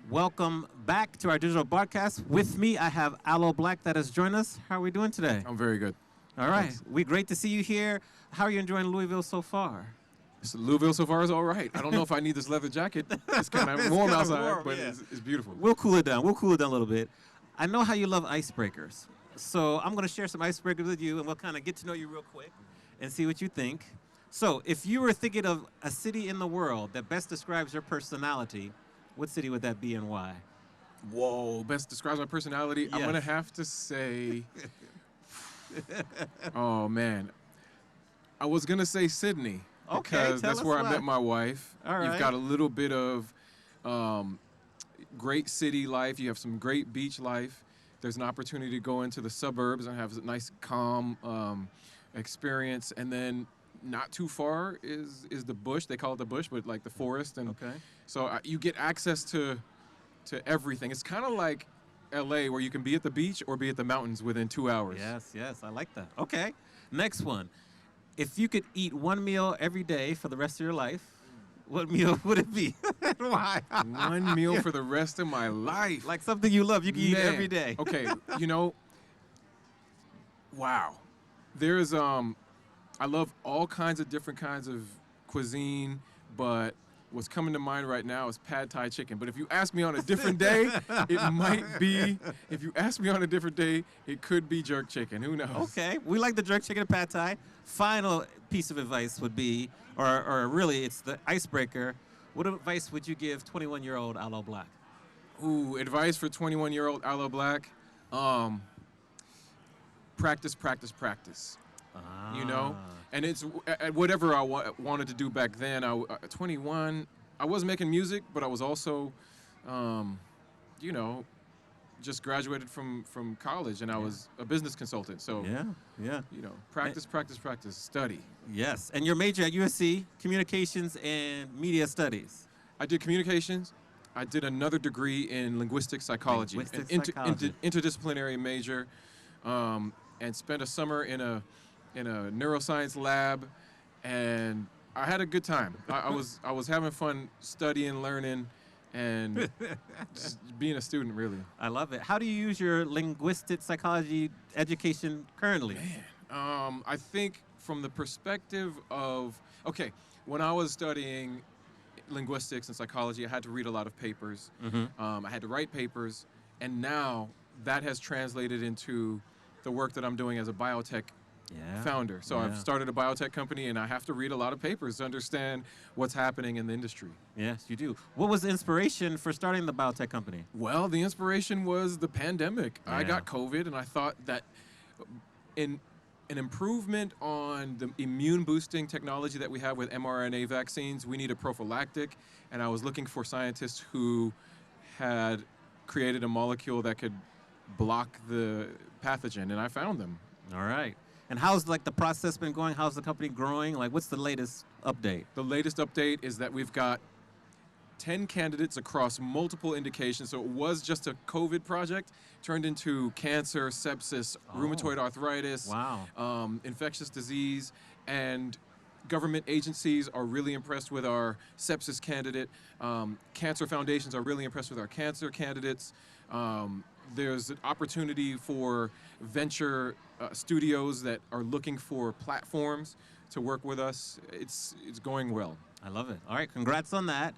Welcome back to our digital broadcast. With me, I have Aloe Blacc that has joined us. How are we doing today? I'm very good. All right. Thanks. We're great to see you here. How are you enjoying Louisville so far? So Louisville so far is all right. I don't know if I need this leather jacket. It's kind of warm kinda outside, warm, but yeah. it's beautiful. We'll cool it down. We'll cool it down a little bit. I know how you love icebreakers. So I'm going to share some icebreakers with you, and we'll kind of get to know you real quick and see what you think. So if you were thinking of a city in the world that best describes your personality, what city would that be and why? Whoa, best describes my personality. I'm Yes. gonna have to say, oh man, I was gonna say Sydney Okay, because tell that's us where I why. met my wife. All You've right. got a little bit of great city life. You have some great beach life. There's an opportunity to go into the suburbs and have a nice calm experience, and then not too far is the bush. They call it the bush, but like the forest, and Okay. so you get access to everything. It's kind of like LA, where you can be at the beach or be at the mountains within 2 hours. Yes, yes, I like that. Okay, next one. If you could eat one meal every day for the rest of your life, what meal would it be? And why? One meal for the rest of my life. Like something you love, you can eat Man. every day. Okay, wow. There's I love all kinds of different kinds of cuisine, but what's coming to mind right now is pad thai chicken. But if you ask me on a different day, it might be. If you ask me on a different day, it could be jerk chicken. Who knows? Okay, we like the jerk chicken and pad thai. Final piece of advice would be, or really, it's the icebreaker. What advice would you give 21-year-old Aloe Blacc? Ooh, advice for 21-year-old Aloe Blacc. Practice, practice, practice. You know, and it's at whatever I wanted to do back then. 21, I was making music, but I was also, just graduated from college, and I was a business consultant. So, Yeah. practice, practice, practice, study. Yes, and your major at USC, communications and media studies. I did communications. I did another degree in linguistic psychology, Linguistic an psychology. interdisciplinary major, and spent a summer in a neuroscience lab, and I had a good time. I was having fun studying, learning, and just being a student, really. I love it. How do you use your linguistic psychology education currently? I think from the perspective of, okay, when I was studying linguistics and psychology, I had to read a lot of papers. I had to write papers, and now that has translated into the work that I'm doing as a biotech founder. So I've started a biotech company, and I have to read a lot of papers to understand what's happening in the industry. Yes, you do. What was the inspiration for starting the biotech company? Well, the inspiration was the pandemic. I Yeah. got COVID, and I thought that in an improvement on the immune boosting technology that we have with mRNA vaccines, we need a prophylactic, and I was looking for scientists who had created a molecule that could block the pathogen, and I found them. All right. And how's the process been going? How's the company growing? Like, what's the latest update? The latest update is that we've got 10 candidates across multiple indications. So it was just a COVID project, turned into cancer, sepsis, rheumatoid arthritis, infectious disease, and government agencies are really impressed with our sepsis candidate. Cancer foundations are really impressed with our cancer candidates. There's an opportunity for venture studios that are looking for platforms to work with us. It's going well. I love it. All right, congrats on that.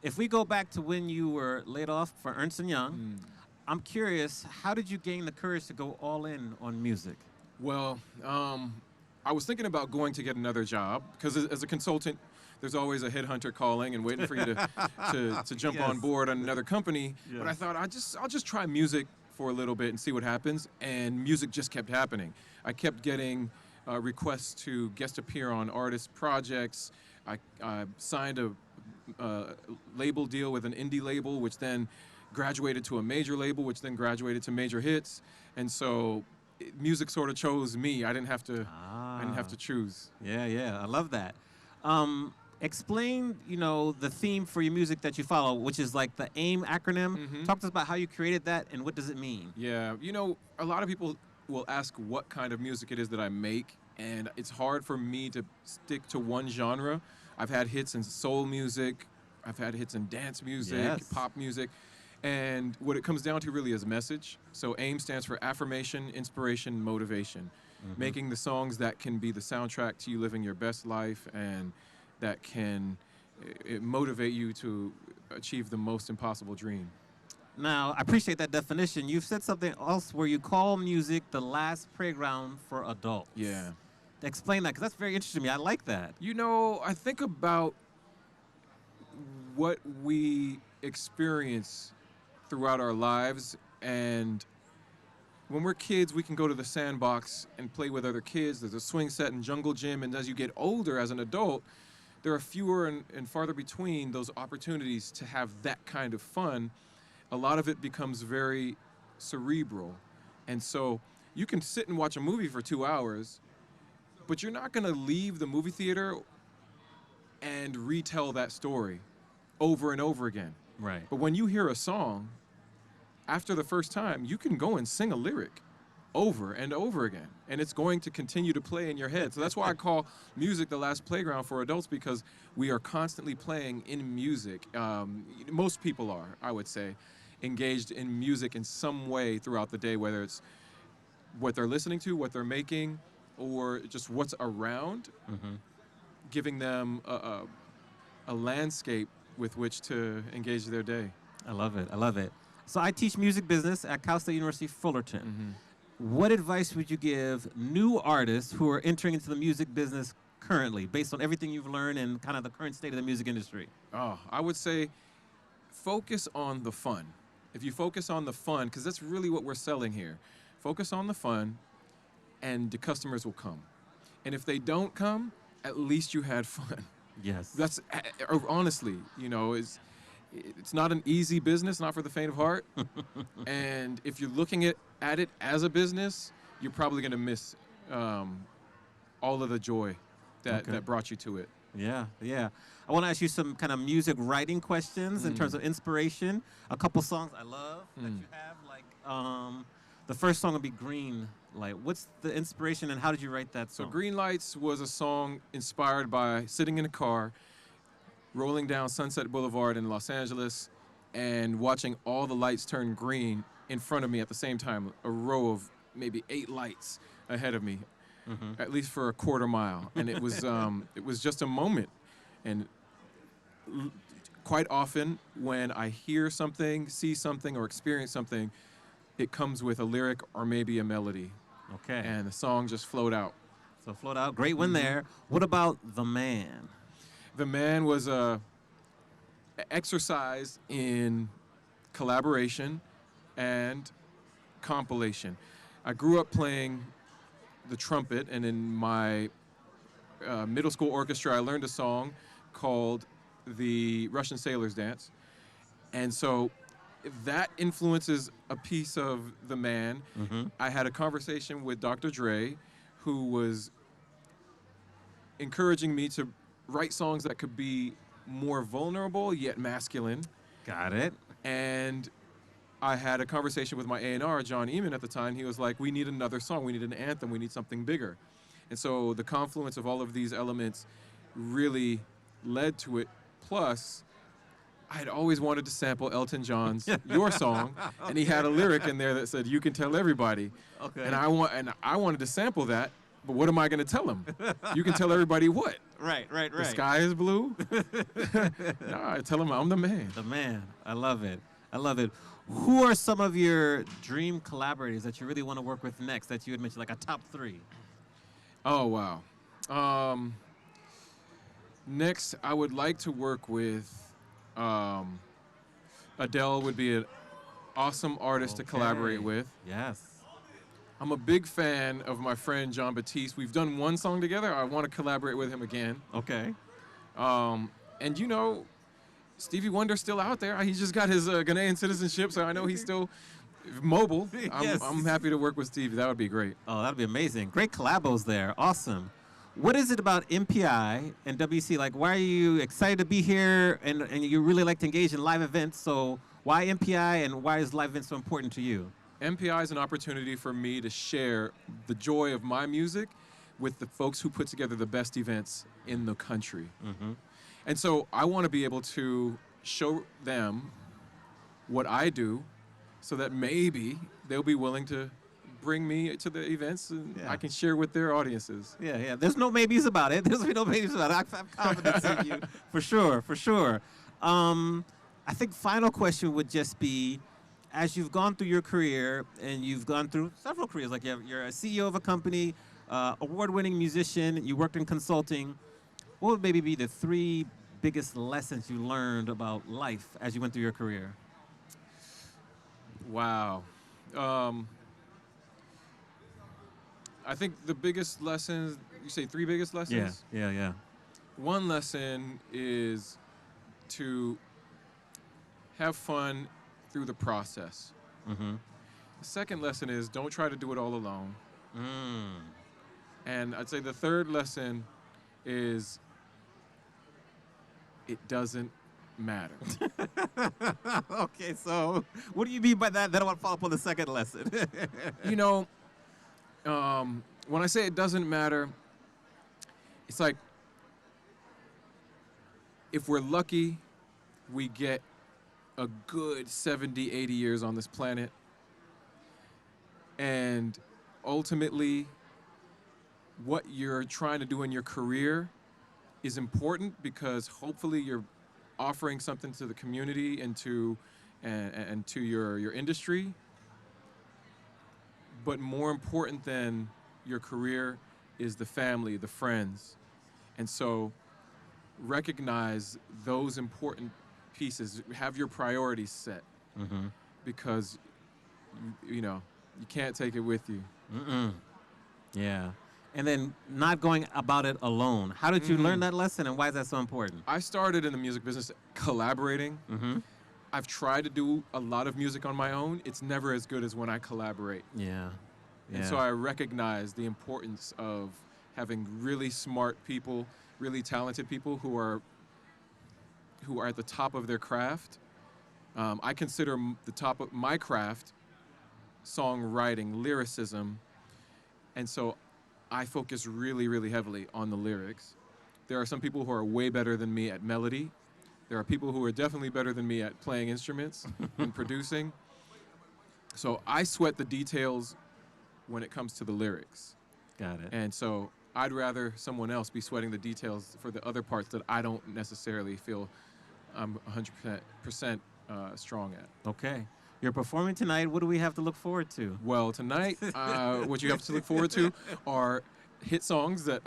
If we go back to when you were laid off for Ernst & Young, I'm curious, how did you gain the courage to go all in on music? Well, I was thinking about going to get another job because as a consultant, there's always a headhunter calling and waiting for you to jump on board on another company. But I thought I'll just try music for a little bit and see what happens. And music just kept happening. I kept getting requests to guest appear on artist projects. I signed a label deal with an indie label, which then graduated to a major label, which then graduated to major hits. And so music sort of chose me. I didn't have to choose. Yeah, I love that. Explain, the theme for your music that you follow, which is like the A.I.M acronym. Talk to us about how you created that and what does it mean? Yeah, a lot of people will ask what kind of music it is that I make, and it's hard for me to stick to one genre. I've had hits in soul music, I've had hits in dance music, pop music, And what it comes down to really is message. So A.I.M stands for affirmation, inspiration, motivation. Making the songs that can be the soundtrack to you living your best life and that can motivate you to achieve the most impossible dream. Now, I appreciate that definition. You've said something else where you call music the last playground for adults. Yeah. Explain that, because that's very interesting to me. I like that. You know, I think about what we experience throughout our lives, and when we're kids, we can go to the sandbox and play with other kids. There's a swing set and jungle gym, and as you get older as an adult, there are fewer and farther between those opportunities to have that kind of fun. A lot of it becomes very cerebral, and so you can sit and watch a movie for 2 hours, but you're not going to leave the movie theater and retell that story over and over again. Right. But when you hear a song, after the first time, you can go and sing a lyric over and over again, and it's going to continue to play in your head. So that's why I call music the last playground for adults, because we are constantly playing in music. Most people are, I would say, engaged in music in some way throughout the day, whether it's what they're listening to, what they're making, or just what's around, giving them a landscape with which to engage their day. I love it. I love it. So I teach music business at Cal State University Fullerton. What advice would you give new artists who are entering into the music business currently, based on everything you've learned and kind of the current state of the music industry? Oh, I would say focus on the fun. If you focus on the fun, because that's really what we're selling here, focus on the fun and the customers will come. And if they don't come, at least you had fun. Yes. That's honestly, you know, it's not an easy business, not for the faint of heart. And if you're looking at it as a business, you're probably going to miss all of the joy that brought you to it. Yeah, yeah. I want to ask you some kind of music writing questions in terms of inspiration. A couple songs I love that you have, like the first song would be Green Light. What's the inspiration and how did you write that song? So Green Lights was a song inspired by sitting in a car, rolling down Sunset Boulevard in Los Angeles and watching all the lights turn green in front of me at the same time, a row of maybe 8 lights ahead of me, at least for a quarter mile. And it was just a moment. And quite often when I hear something, see something, or experience something, it comes with a lyric or maybe a melody. Okay. And the song just flowed out. So Float Out, great one there. What about The Man? The Man was a exercise in collaboration and compilation. I grew up playing the trumpet, and in my middle school orchestra, I learned a song called the Russian Sailor's Dance. And so that influences a piece of The Man. I had a conversation with Dr. Dre, who was encouraging me to write songs that could be more vulnerable yet masculine. Got it. And I had a conversation with my A&R, John A.I.M, at the time. He was like, we need another song. We need an anthem. We need something bigger. And so the confluence of all of these elements really led to it. Plus, I had always wanted to sample Elton John's Your Song, and he had a lyric in there that said, you can tell everybody. Okay. And I wanted to sample that, but what am I going to tell him? You can tell everybody what? Right. The sky is blue? No, I tell him I'm the man. The Man. I love it. I love it. Who are some of your dream collaborators that you really want to work with next that you would mention, like a top 3? Oh, wow. Next, I would like to work with Adele. Would be an awesome artist to collaborate with. Yes. I'm a big fan of my friend John Batiste. We've done one song together. I want to collaborate with him again. Okay. And you know, Stevie Wonder's still out there. He just got his Ghanaian citizenship, so I know he's still mobile. Yes. I'm happy to work with Stevie. That would be great. Oh, that'd be amazing. Great collabos there. Awesome. What is it about MPI and WC? Like, why are you excited to be here and you really like to engage in live events? So why MPI and why is live events so important to you? MPI is an opportunity for me to share the joy of my music with the folks who put together the best events in the country. And so I want to be able to show them what I do, so that maybe they'll be willing to bring me to the events and I can share with their audiences. Yeah. There's no maybes about it. There's no maybes about it. I have confidence in you, for sure. I think final question would just be, as you've gone through your career, and you've gone through several careers, like you're a CEO of a company, award-winning musician, you worked in consulting, what would maybe be the 3 biggest lessons you learned about life as you went through your career? Wow. I think the biggest lessons, you say 3 biggest lessons? Yeah. One lesson is to have fun through the process. Mm-hmm. The second lesson is don't try to do it all alone. Mm. And I'd say the third lesson is it doesn't matter. Okay, so what do you mean by that? Then I want to follow up on the second lesson. You know, when I say it doesn't matter, it's like if we're lucky, we get a good 70, 80 years on this planet. And ultimately, what you're trying to do in your career is important because hopefully you're offering something to the community and to your industry. But more important than your career is the family, the friends. And so recognize those important pieces. Have your priorities set, because you can't take it with you. Yeah. And then not going about it alone. How did you learn that lesson, and why is that so important? I started in the music business collaborating. I've tried to do a lot of music on my own. It's never as good as when I collaborate. Yeah. And so I recognize the importance of having really smart people, really talented people who are at the top of their craft. I consider the top of my craft songwriting, lyricism, and so I focus really, really heavily on the lyrics. There are some people who are way better than me at melody. There are people who are definitely better than me at playing instruments and producing. So I sweat the details when it comes to the lyrics. Got it. And so I'd rather someone else be sweating the details for the other parts that I don't necessarily feel I'm 100% strong at. Okay. You're performing tonight. What do we have to look forward to? Well, tonight, what you have to look forward to are hit songs that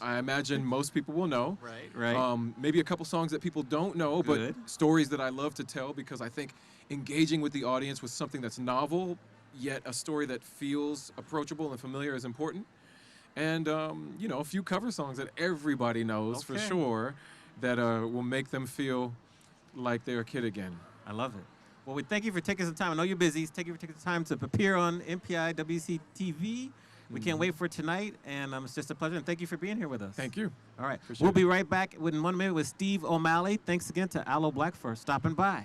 I imagine most people will know. Right. Maybe a couple songs that people don't know, but stories that I love to tell, because I think engaging with the audience with something that's novel, yet a story that feels approachable and familiar is important. And, a few cover songs that everybody knows for sure that will make them feel like they're a kid again. I love it. Well, we thank you for taking some time. I know you're busy. Thank you for taking the time to appear on MPI WCTV. We can't wait for tonight, and it's just a pleasure. And thank you for being here with us. Thank you. All right. Appreciate We'll it. be right back in 1 minute with Steve O'Malley. Thanks again to Aloe Blacc for stopping by.